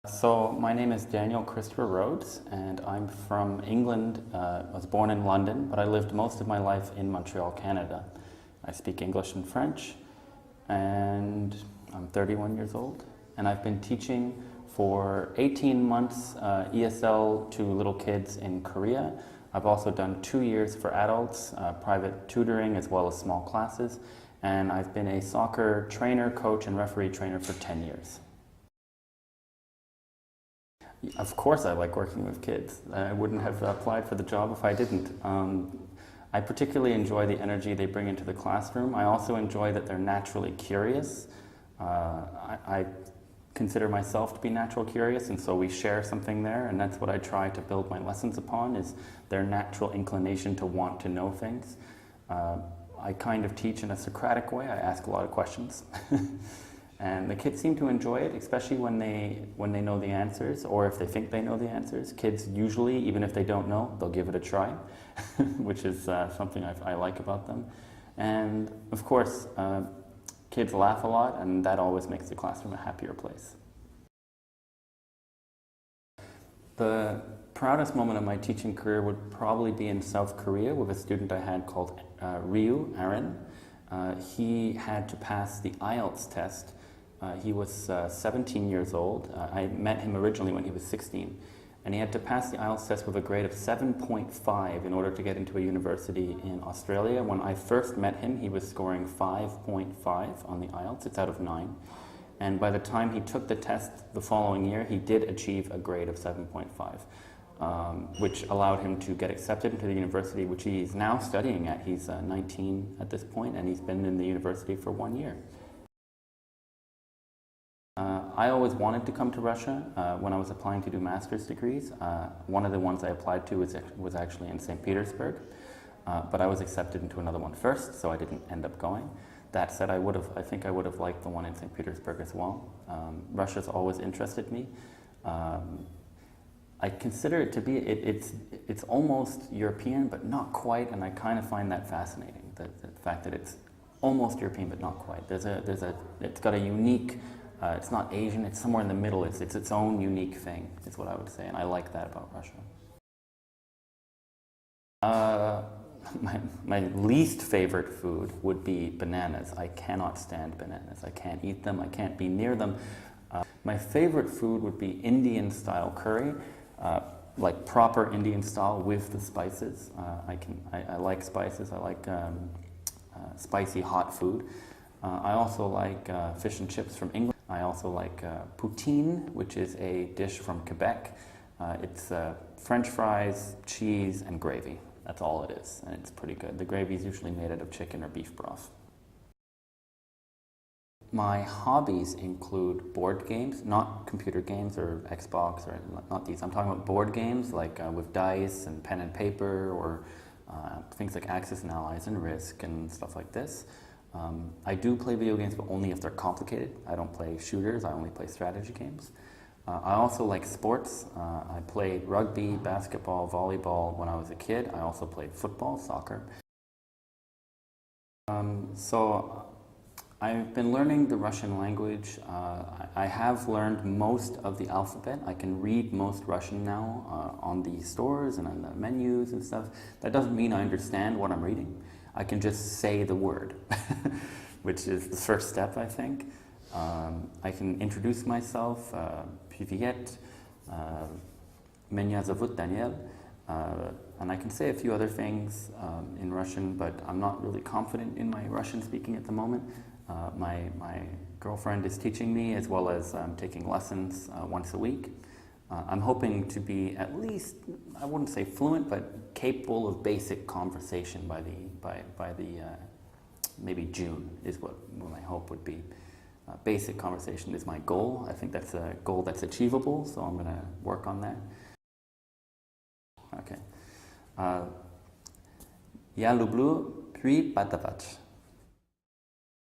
So my name is Daniel Christopher Rhodes, and I'm from England. I was born in London, but I lived most of my life in Montreal, Canada. I speak English and French, and I'm 31 years old, and I've been teaching for 18 months ESL to little kids in Korea. I've also done 2 years for adults, private tutoring as well as small classes, and I've been a soccer trainer, coach, and referee trainer for 10 years. Of course I like working with kids. I wouldn't have applied for the job if I didn't. I particularly enjoy the energy they bring into the classroom. I also enjoy that they're naturally curious. I consider myself to be natural curious, and so we share something there, and that's what I try to build my lessons upon, is their natural inclination to want to know things. I kind of teach in a Socratic way. I ask a lot of questions. And the kids seem to enjoy it, especially when they know the answers, or if they think they know the answers. Kids usually, even if they don't know, they'll give it a try, which is something I like about them. And of course, kids laugh a lot, and that always makes the classroom a happier place. The proudest moment of my teaching career would probably be in South Korea with a student I had called Aaron. He had to pass the IELTS test. He was 17 years old. I met him originally when he was 16, and he had to pass the IELTS test with a grade of 7.5 in order to get into a university in Australia. When I first met him, he was scoring 5.5 on the IELTS. It's out of 9. And by the time he took the test the following year, he did achieve a grade of 7.5, which allowed him to get accepted into the university, which he's now studying at. He's 19 at this point, and he's been in the university for 1 year. I always wanted to come to Russia when I was applying to do master's degrees. One of the ones I applied to was actually in St. Petersburg, but I was accepted into another one first, so I didn't end up going. That said, I think I would have liked the one in St. Petersburg as well. Russia's always interested me. I consider it to be, it's almost European, but not quite, and I kind of find that fascinating, the fact that it's almost European, but not quite. It's got a unique, it's not Asian, it's somewhere in the middle. It's its own unique thing, is what I would say, and I like that about Russia. My least favorite food would be bananas. I cannot stand bananas. I can't eat them, I can't be near them. My favorite food would be Indian style curry, like proper Indian style with the spices. I like spices, I like spicy hot food. I also like fish and chips from England. I also like poutine, which is a dish from Quebec. It's French fries, cheese, and gravy. That's all it is, and it's pretty good. The gravy is usually made out of chicken or beef broth. My hobbies include board games, not computer games or Xbox, or not these. I'm talking about board games like with dice and pen and paper, or things like Axis and Allies and Risk and stuff like this. I do play video games, but only if they're complicated. I don't play shooters, I only play strategy games. I also like sports. I played rugby, basketball, volleyball when I was a kid. I also played football, soccer. So I've been learning the Russian language. I have learned most of the alphabet. I can read most Russian now on the stores and on the menus and stuff. That doesn't mean I understand what I'm reading. I can just say the word, which is the first step, I think. I can introduce myself, Привет, Меня зовут Daniel, and I can say a few other things in Russian, but I'm not really confident in my Russian speaking at the moment. My girlfriend is teaching me, as well as taking lessons once a week. I'm hoping to be at least, I wouldn't say fluent, but capable of basic conversation by the maybe June is what my hope would be. Basic conversation is my goal. I think that's a goal that's achievable, so I'm going to work on that. Okay. Я люблю преподавать.